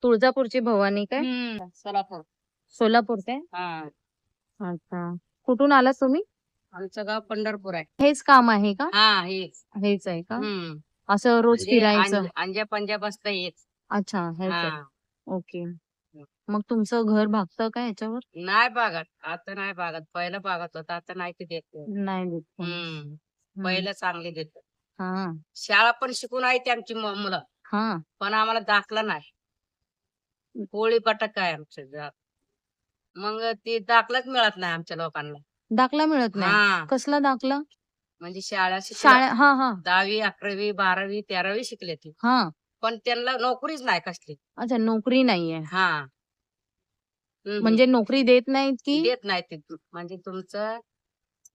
तुळजापूरची भवानी काय? सोलापूर. सोलापूरचे? हा, अच्छा. कुठून आलात तुम्ही? आमचं गाव पंढरपूर आहे. हेच काम आहे का? हा, हेच. हेच आहे का? हम्म. असं रोज म्हणजे फिरायचं? अंजा पंजाब असतं हेच. अच्छा, हेच आहे. हा, ओके. मग तुमचं घर भागतं का ह्याच्यावर? नाही बागत, आता नाही बागत. पहिलं बागत होतं, आता नाही ते देत. नाही देत कोणी. पहिलं चांगले देत. हा शाळा पण शिकून आहे ते आमची मुलं, हा पण आम्हाला दाखला नाही. पोळी पटक आहे आमचं. मग ते दाखलाच मिळत नाही आमच्या लोकांना. दाखला मिळत नाही? हा, कसला दाखला? म्हणजे शाळा शिकलं, शाळा? हा हा 10वी 11वी 12वी 13वी शिकले ते, हा. पण त्यांना नोकरीच नाही कसली. अच्छा, नोकरी नाहीये. हा. म्हणजे नोकरी देत नाहीत की? देत नाही ते. म्हणजे तुमचं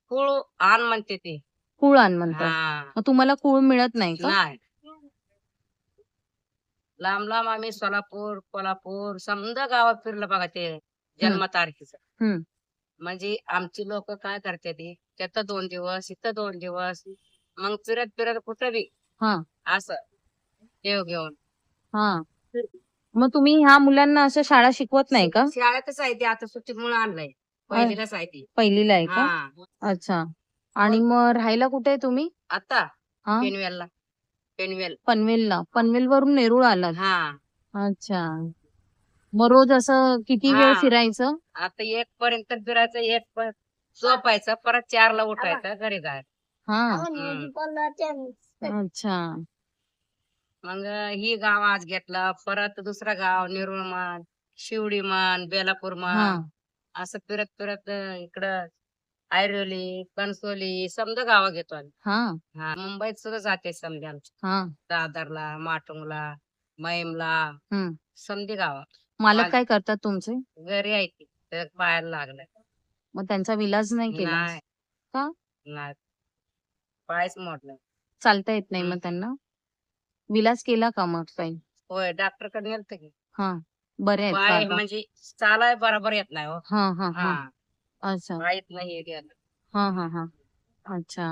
कुळ आण म्हणते ते. कुळ आण म्हणतात. हा, मग तुम्हाला कुळ मिळत नाही का? नाही. लांब लांब आम्ही सोलापूर कोल्हापूर समजा गावात फिरलं बघा ते जन्मतारखेचं. हम्म. म्हणजे आमची लोक काय करते ते, त्यात 2 दिवस इथं 2 दिवस, मग फिरत फिरत कुठं बी हा असं देव घेऊन. हा. मग तुम्ही ह्या मुलांना असं शाळा शिकवत नाही का? शाळेतच आहे ते, आता सुट्टीमुळे आणलंय. पहिलीलाच आहे ती. पहिलीला आहे का? हा, अच्छा. आणि मग राहायला कुठे आहे तुम्ही? आता हा, पेनवेलला. पेनवेल. पनवेलला. पनवेल वरून नेरूळ आलात? हा. अच्छा. मग रोज असं किती वेळ हा, फिरायचं? आता 1 पर्यंत फिरायचं, 1 झोपायचं, परत 4ला उठायचं, घरी जायचं. हा. अच्छा. मग ही गाव आज घेतलं, परत दुसरं गाव निरुळमान, शिवडीमान, बेलापूरमान, हा असं फिरत फिरत इकडं ऐरोली कणसोली समजा गावं घेतो आम्ही. हा हा, मुंबईत सुद्धा जाते समजा आमची. हा. दादरला, माटुंगला, मैमला, हम्म. समधी गाव. मालक काय करतात तुमचे? घरी आहे ती, तर पायाला लागलं. मग त्यांचा विलाज नाही केला नाही, का? नाही, पायच मोडलं. चालता येत नाही मग त्यांना? विलाज केला का मग काही? होय, डॉक्टर कडे नेलत की. हा. बरे आहेत का पाय आता? म्हणजे चालाय बरोबर येत नाही हो. हा हा हा. हा, अच्छा. पाय येत नाही. हा हा हा. अच्छा.